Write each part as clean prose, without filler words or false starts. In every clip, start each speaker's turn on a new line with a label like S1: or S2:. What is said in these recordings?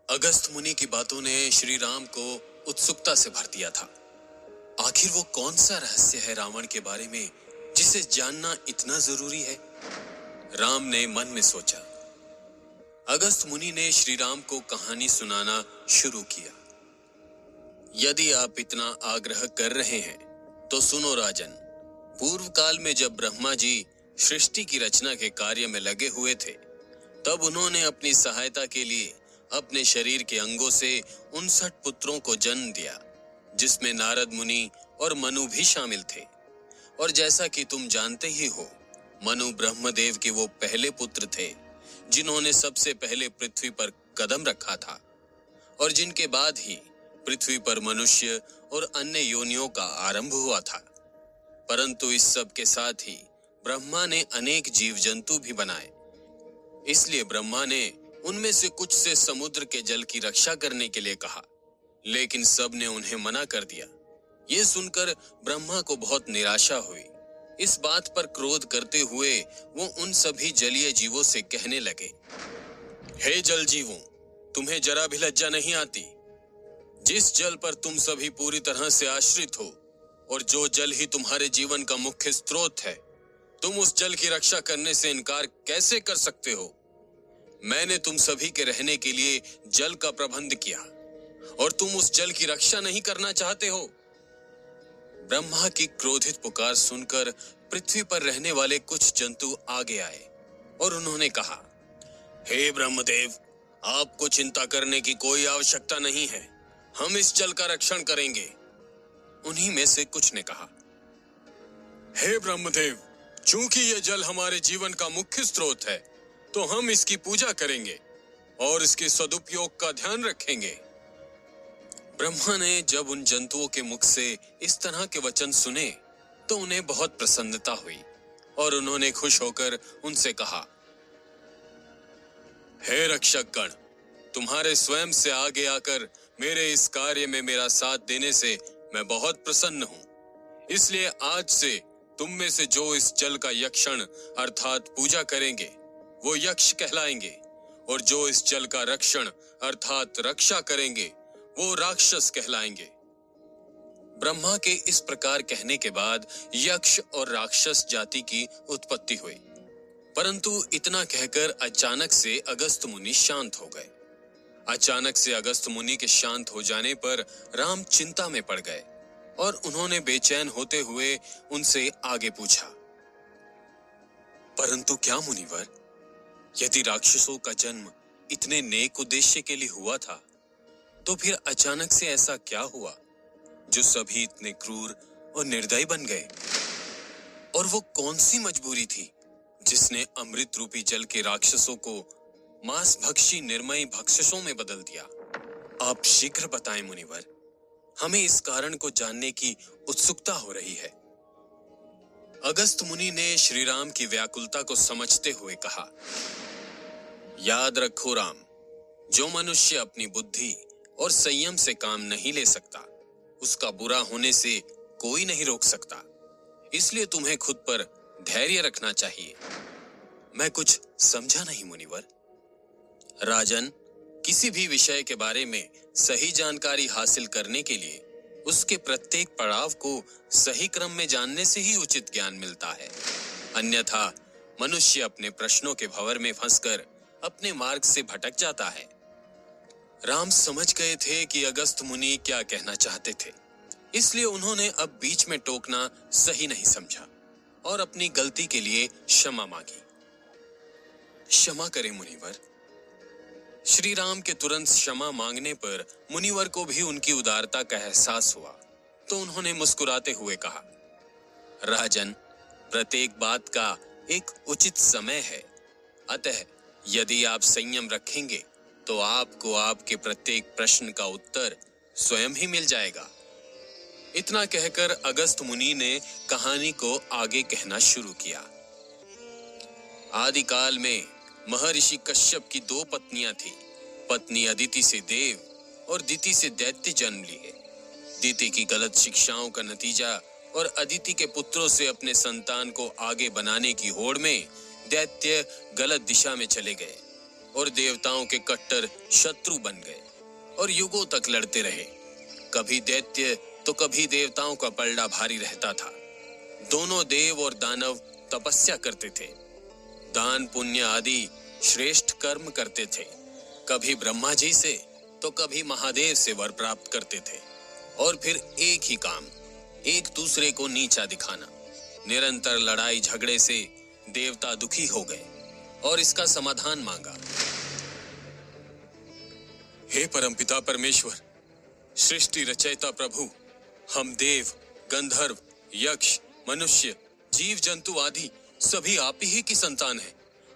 S1: अगस्त मुनि की बातों ने श्री राम को उत्सुकता से भर दिया था। आखिर वो कौन सा रहस्य है रावण के बारे में जिसे जानना इतना जरूरी है? राम ने मन में सोचा। अगस्त मुनि ने श्री राम को कहानी सुनाना शुरू किया। यदि आप इतना आग्रह कर रहे हैं तो सुनो राजन। पूर्व काल में जब ब्रह्मा जी सृष्टि की रचना के कार्य में लगे हुए थे, तब उन्होंने अपनी सहायता के लिए अपने शरीर के अंगों से 59 पुत्रों को जन्म दिया, जिसमें नारद मुनि और मनु भी शामिल थे। और जैसा कि तुम जानते ही हो, मनु ब्रह्मदेव के वो पहले पुत्र थे जिन्होंने सबसे पहले पृथ्वी पर कदम रखा था, और जिनके बाद ही पृथ्वी पर मनुष्य और अन्य योनियों का आरंभ हुआ था। परंतु इस सब के साथ ही ब्रह्मा ने अनेक जीव जंतु भी बनाए। इसलिए ब्रह्मा ने उनमें से कुछ से समुद्र के जल की रक्षा करने के लिए कहा, लेकिन सब ने उन्हें मना कर दिया। ये सुनकर ब्रह्मा को बहुत निराशा हुई। इस बात पर क्रोध करते हुए वो उन सभी जलीय जीवों से कहने लगे, हे जल जीवों, तुम्हें जरा भी लज्जा नहीं आती? जिस जल पर तुम सभी पूरी तरह से आश्रित हो और जो जल ही तुम्हारे जीवन का मुख्य स्रोत है, तुम उस जल की रक्षा करने से इनकार कैसे कर सकते हो? मैंने तुम सभी के रहने के लिए जल का प्रबंध किया और तुम उस जल की रक्षा नहीं करना चाहते हो। ब्रह्मा की क्रोधित पुकार सुनकर पृथ्वी पर रहने वाले कुछ जंतु आगे आए और उन्होंने कहा, हे ब्रह्मदेव, आपको चिंता करने की कोई आवश्यकता नहीं है, हम इस जल का रक्षण करेंगे। उन्हीं में से कुछ ने कहा, हे ब्रह्मदेव, चूंकि यह जल हमारे जीवन का मुख्य स्रोत है, तो हम इसकी पूजा करेंगे और इसके सदुपयोग का ध्यान रखेंगे। ब्रह्मा ने जब उन जंतुओं के मुख से इस तरह के वचन सुने तो उन्हें बहुत प्रसन्नता हुई और उन्होंने खुश होकर उनसे कहा, हे रक्षक गण, तुम्हारे स्वयं से आगे आकर मेरे इस कार्य में मेरा साथ देने से मैं बहुत प्रसन्न हूं। इसलिए आज से तुम में से जो इस जल का यक्षण अर्थात पूजा करेंगे वो यक्ष कहलाएंगे, और जो इस जल का रक्षण अर्थात रक्षा करेंगे वो राक्षस कहलाएंगे। ब्रह्मा के इस प्रकार कहने के बाद यक्ष और राक्षस जाति की उत्पत्ति हुई। परंतु इतना कहकर अचानक से अगस्त मुनि शांत हो गए। अचानक से अगस्त मुनि के शांत हो जाने पर राम चिंता में पड़ गए और उन्होंने बेचैन होते हुए उनसे आगे पूछा, परंतु क्या मुनिवर, यदि राक्षसों का जन्म इतने नेक उद्देश्य के लिए हुआ था, तो फिर अचानक से ऐसा क्या हुआ जो सभी इतने क्रूर और निर्दयी बन गए? और वो कौन सी मजबूरी थी जिसने अमृत रूपी जल के राक्षसों को मांस भक्षी निर्मयी भक्षसों में बदल दिया? आप शीघ्र बताएं मुनिवर, हमें इस कारण को जानने की उत्सुकता हो रही है। अगस्त मुनि ने श्री राम की व्याकुलता को समझते हुए कहा, याद रखो राम, जो मनुष्य अपनी बुद्धि और संयम से काम नहीं ले सकता, उसका बुरा होने से कोई नहीं रोक सकता। इसलिए तुम्हें खुद पर धैर्य रखना चाहिए। मैं कुछ समझा नहीं मुनिवर। राजन, किसी भी विषय के बारे में सही जानकारी हासिल करने के लिए उसके प्रत्येक पड़ाव को सही क्रम में जानने से ही उचित ज्ञान मिलता है। अन्यथा मनुष्य अपने प्रश्नों के भंवर में फंसकर अपने मार्ग से भटक जाता है। राम समझ गए थे कि अगस्त मुनि क्या कहना चाहते थे, इसलिए उन्होंने अब बीच में टोकना सही नहीं समझा और अपनी गलती के लिए क्षमा मांगी। क्षमा करें मुनिवर। श्री राम के तुरंत क्षमा मांगने पर मुनिवर को भी उनकी उदारता का एहसास हुआ, तो उन्होंने मुस्कुराते हुए कहा, राजन, प्रत्येक बात का एक उचित समय है। अतः यदि आप संयम रखेंगे तो आपको आपके प्रत्येक प्रश्न का उत्तर स्वयं ही मिल जाएगा। इतना कहकर अगस्त मुनि ने कहानी को आगे कहना शुरू किया। आदिकाल में महर्षि कश्यप की 2 पत्नियां थी। पत्नी अदिति से देव और दिति से दैत्य जन्म लिए। दिति की गलत शिक्षाओं का नतीजा और अदिति के पुत्रों से अपने संतान को आगे बनाने की होड़ में दैत्य गलत दिशा में चले गए और देवताओं के कट्टर शत्रु बन गए और युगों तक लड़ते रहे। कभी दैत्य तो कभी देवताओं का पलड़ा भारी रहता था। दोनों देव और दानव तपस्या करते थे, दान पुण्य आदि श्रेष्ठ कर्म करते थे। कभी ब्रह्मा जी से तो कभी महादेव से वर प्राप्त करते थे। और फिर एक ही काम, एक दूसरे को नीचा दिखाना। निरंतर लड़ाई झगड़े से देवता दुखी हो गए और इसका समाधान मांगा। हे परमपिता परमेश्वर, सृष्टि रचयिता प्रभु, हम देव, गंधर्व, यक्ष, मनुष्य, जीव जंतु आदि सभी आप ही की संतान हैं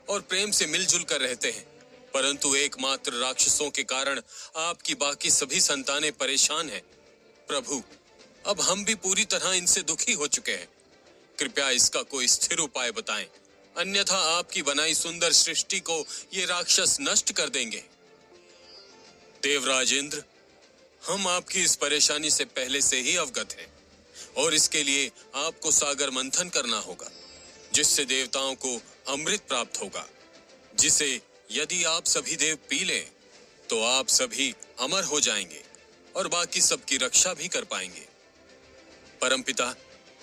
S1: और प्रेम से मिलजुल कर रहते हैं। परंतु एकमात्र राक्षसों के कारण आपकी बाकी सभी संतानें परेशान हैं। प्रभु, अब हम भी पूरी तरह इनसे दुखी हो चुके हैं। कृपया इसका कोई स्थिर उपाय बताएं, अन्यथा आपकी बनाई सुंदर सृष्टि को ये राक्षस नष्ट कर देंगे। देवराज इंद्र, हम आपकी इस परेशानी से पहले से ही अवगत हैं और इसके लिए आपको सागर मंथन करना होगा, जिससे देवताओं को अमृत प्राप्त होगा, जिसे यदि आप सभी देव पी लें तो आप सभी अमर हो जाएंगे और बाकी सबकी रक्षा भी कर पाएंगे। परमपिता,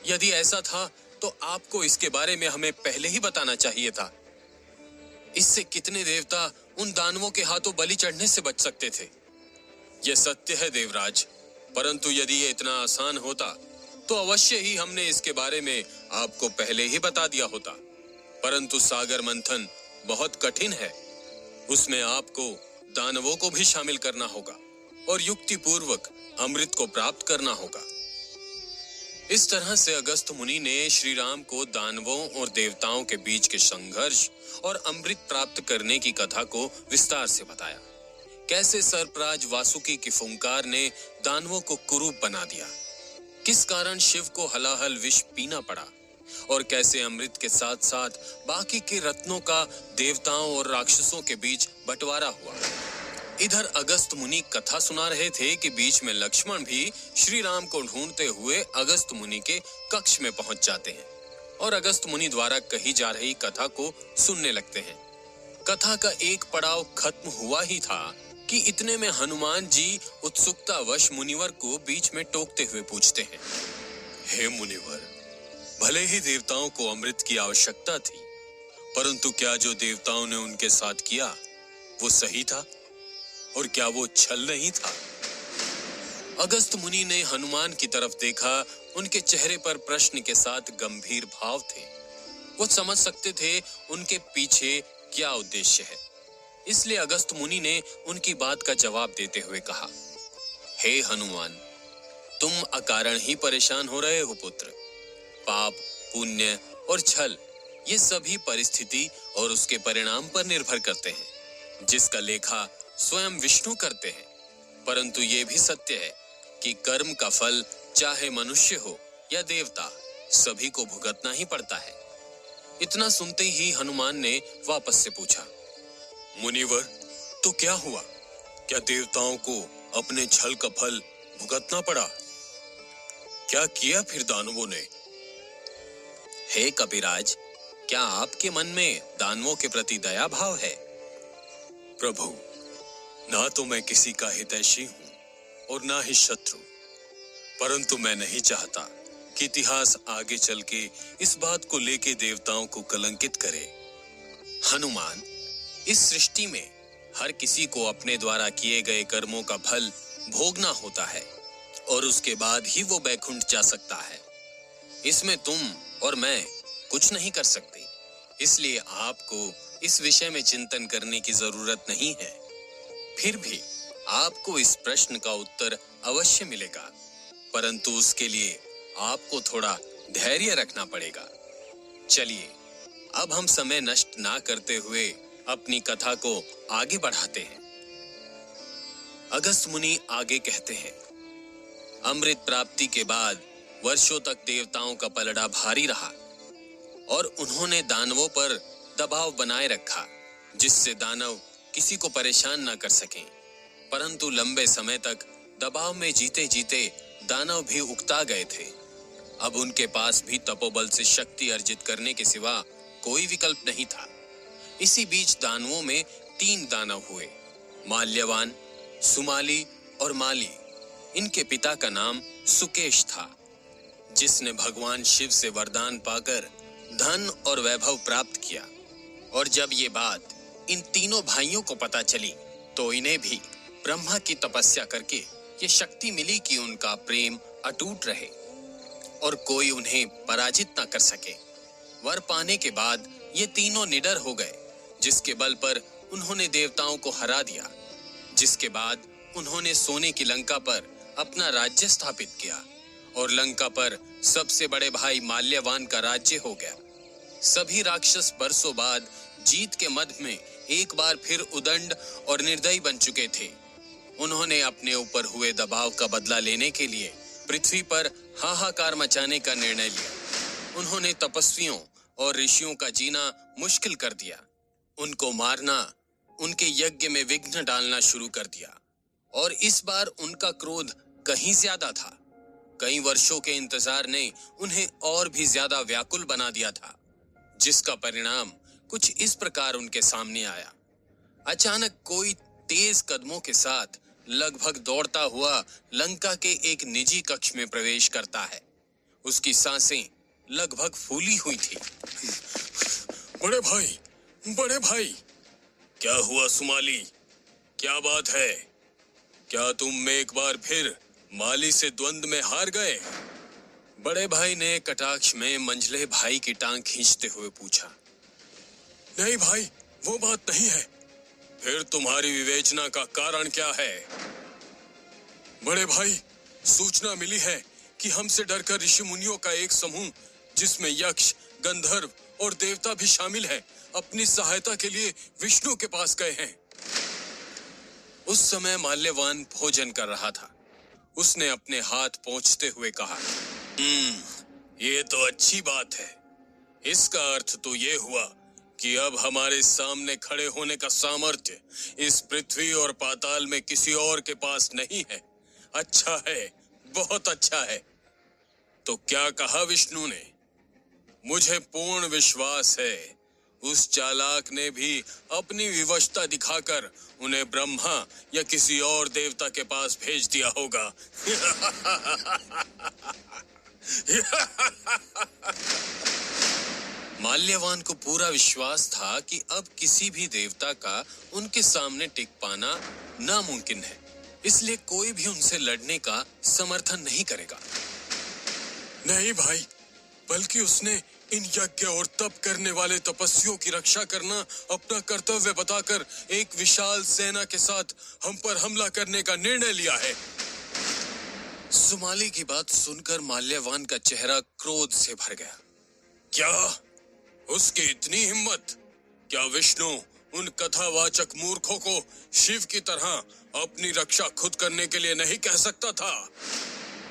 S1: यदि ऐसा था तो आपको इसके बारे में हमें पहले ही बताना चाहिए था। इससे कितने देवता उन दानवों के हाथों बलि चढ़ने से बच सकते थे। यह सत्य है देवराज, परंतु यदि ये इतना आसान होता तो अवश्य ही हमने इसके बारे में आपको पहले ही बता दिया होता। परंतु सागर मंथन बहुत कठिन है, उसमें आपको दानवों को भी शामिल करना होगा और युक्ति पूर्वक अमृत को प्राप्त करना होगा। इस तरह से अगस्त्य मुनि ने श्री राम को दानवों और देवताओं के बीच के संघर्ष और अमृत प्राप्त करने की कथा को विस्तार से बताया। कैसे सर्पराज वासुकी की फुंकार ने दानवों को कुरूप बना दिया, किस कारण शिव को हलाहल विष पीना पड़ा और कैसे अमृत के साथ साथ बाकी के रत्नों का देवताओं और राक्षसों के बीच बंटवारा हुआ। इधर अगस्त्य मुनि कथा सुना रहे थे कि बीच में लक्ष्मण भी श्री राम को ढूंढते हुए अगस्त्य मुनि के कक्ष में पहुंच जाते हैं और अगस्त्य मुनि द्वारा कही जा रही कथा को सुनने लगते हैं। कथा का एक पड़ाव खत्म हुआ ही था कि इतने में हनुमान जी उत्सुकतावश मुनिवर को बीच में टोकते हुए पूछते हैं, हे मुनिवर, भले ही देवताओं को अमृत की आवश्यकता थी, परंतु क्या जो देवताओं ने उनके साथ किया वो सही था और क्या वो छल नहीं था? अगस्त्य मुनि ने हनुमान की तरफ देखा। उनके चेहरे पर प्रश्न के साथ गंभीर भाव थे। वो समझ सकते थे उनके पीछे क्या उद्देश्य है। इसलिए अगस्त्य मुनि ने उनकी बात का जवाब देते हुए कहा, हे हनुमान, तुम अकारण ही परेशान हो रहे हो पुत्र। पाप, पुण्य और छल ये सभी परिस्थिति और उसके परिणाम पर निर्भर करते हैं, जिसका लेखा स्वयं विष्णु करते हैं। परंतु ये भी सत्य है कि कर्म का फल चाहे मनुष्य हो या देवता, सभी को भुगतना ही पड़ता है। इतना सुनते ही हनुमान ने वापस से पूछा, मुनिवर, तो क्या हुआ? क्या देवताओं को अपने छल का फल भुगतना पड़ा? क्या किया फिर दानवों ने? हे कपिराज, क्या आपके मन में दानवों के प्रति दया भाव है? प्रभु, ना तो मैं किसी का हितैषी हूं और ना ही शत्रु, परंतु मैं नहीं चाहता कि इतिहास आगे चल के इस बात को लेके देवताओं को कलंकित करे। हनुमान, इस सृष्टि में हर किसी को अपने द्वारा किए गए कर्मों का फल भोगना होता है और उसके बाद ही वो बैकुंठ जा सकता है। इसमें तुम और मैं कुछ नहीं कर सकते, इसलिए आपको इस विषय में चिंतन करने की जरूरत नहीं है। फिर भी आपको इस प्रश्न का उत्तर अवश्य मिलेगा, परंतु उसके लिए आपको थोड़ा धैर्य रखना पड़ेगा। चलिए, अब हम समय नष्ट ना करते हुए अपनी कथा को आगे बढ़ाते हैं। अगस्त्य मुनि आगे कहते हैं, अमृत प्राप्ति के बाद वर्षों तक देवताओं का पलड़ा भारी रहा और उन्होंने दानवों पर दबाव बनाए रखा, जिससे दानव किसी को परेशान ना कर सकें। परंतु लंबे समय तक दबाव में जीते जीते दानव भी उकता गए थे। अब उनके पास भी तपोबल से शक्ति अर्जित करने के सिवा कोई विकल्प नहीं था। इसी बीच दानवों में तीन दानव हुए, माल्यवान, सुमाली और माली। इनके पिता का नाम सुकेश था, जिसने भगवान शिव से वरदान पाकर धन और वैभव प्राप्त किया। और जब ये बात इन तीनों भाइयों को पता चली तो इन्हें भी ब्रह्मा की तपस्या करके ये शक्ति मिली कि उनका प्रेम अटूट रहे और कोई उन्हें पराजित न कर सके। वर पाने के बाद ये तीनों निडर हो गए, जिसके बल पर उन्होंने देवताओं को हरा दिया। जिसके बाद उन्होंने सोने की लंका पर अपना राज्य स्थापित किया और लंका पर सबसे बड़े भाई माल्यवान का राज्य हो गया। सभी राक्षस बरसों बाद जीत के मद में एक बार फिर उदंड और निर्दयी बन चुके थे। उन्होंने अपने ऊपर हुए दबाव का बदला लेने के लिए पृथ्वी पर हाहाकार मचाने का निर्णय लिया। उन्होंने तपस्वियों और ऋषियों का जीना मुश्किल कर दिया। उनको मारना, उनके यज्ञ में विघ्न डालना शुरू कर दिया और इस बार उनका क्रोध कहीं ज्यादा था। कई वर्षों के इंतजार ने उन्हें और भी ज्यादा व्याकुल बना दिया था, जिसका परिणाम कुछ इस प्रकार उनके सामने आया। अचानक कोई तेज कदमों के साथ लगभग दौड़ता हुआ लंका के एक निजी कक्ष में प्रवेश करता है। उसकी सांसें लगभग फूली हुई थी।
S2: बड़े भाई,
S1: क्या हुआ सुमाली? क्या बात है? क्या तुम एक बार फिर माली से द्वंद में हार गए? बड़े भाई ने कटाक्ष में मंझले भाई की टांग खींचते हुए पूछा।
S2: नहीं भाई, वो बात नहीं है।
S1: फिर तुम्हारी विवेचना का कारण क्या है?
S2: बड़े भाई, सूचना मिली है कि हमसे डरकर ऋषि मुनियों का एक समूह, जिसमें यक्ष, गंधर्व और देवता भी शामिल हैं, अपनी सहायता के लिए विष्णु के पास गए हैं।
S1: उस समय माल्यवान भोजन कर रहा था। उसने अपने हाथ पोंछते हुए कहा, ये तो अच्छी बात है। इसका अर्थ तो ये हुआ कि अब हमारे सामने खड़े होने का सामर्थ्य इस पृथ्वी और पाताल में किसी और के पास नहीं है। अच्छा है, बहुत अच्छा है। तो क्या कहा विष्णु ने? मुझे पूर्ण विश्वास है उस चालाक ने भी अपनी विवशता दिखाकर उन्हें ब्रह्मा या किसी और देवता के पास भेज दिया होगा। माल्यवान को पूरा विश्वास था कि अब किसी भी देवता का उनके सामने टिक पाना नामुमकिन है, इसलिए कोई भी उनसे लड़ने का समर्थन नहीं करेगा।
S2: नहीं भाई, बल्कि उसने इन यज्ञ और तप करने वाले तपस्वियों की रक्षा करना अपना कर्तव्य बताकर एक विशाल सेना के साथ हम पर हमला करने का निर्णय लिया है।
S1: सुमाली की बात सुनकर माल्यवान का चेहरा क्रोध से भर गया। क्या उसकी इतनी हिम्मत? क्या विष्णु उन कथावाचक मूर्खों को शिव की तरह अपनी रक्षा खुद करने के लिए नहीं कह सकता था?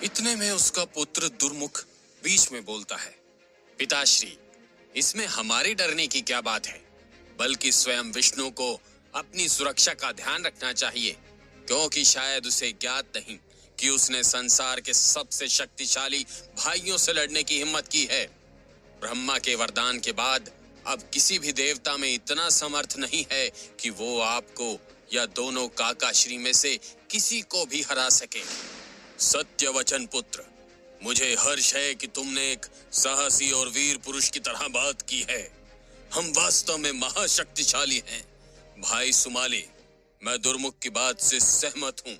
S1: इतने में उसका पुत्र दुर्मुख बीच में बोलता है, पिताश्री, इसमें हमारे डरने की क्या बात है? बल्कि स्वयं विष्णु को अपनी सुरक्षा का ध्यान रखना चाहिए, क्योंकि शायद उसे ज्ञात नहीं कि उसने संसार के सबसे शक्तिशाली भाइयों से लड़ने की हिम्मत की है। ब्रह्मा के वरदान के बाद अब किसी भी देवता में इतना समर्थ नहीं है कि वो आपको या दोनों काकाश्री में से किसी को भी हरा सके। सत्य वचन पुत्र, मुझे हर्ष है कि तुमने एक साहसी और वीर पुरुष की तरह बात की है। हम वास्तव में महाशक्तिशाली हैं। भाई सुमाली, मैं दुर्मुख की बात से सहमत हूं।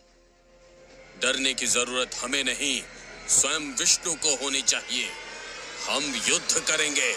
S1: डरने की जरूरत हमें नहीं, स्वयं विष्णु को होनी चाहिए। हम युद्ध करेंगे।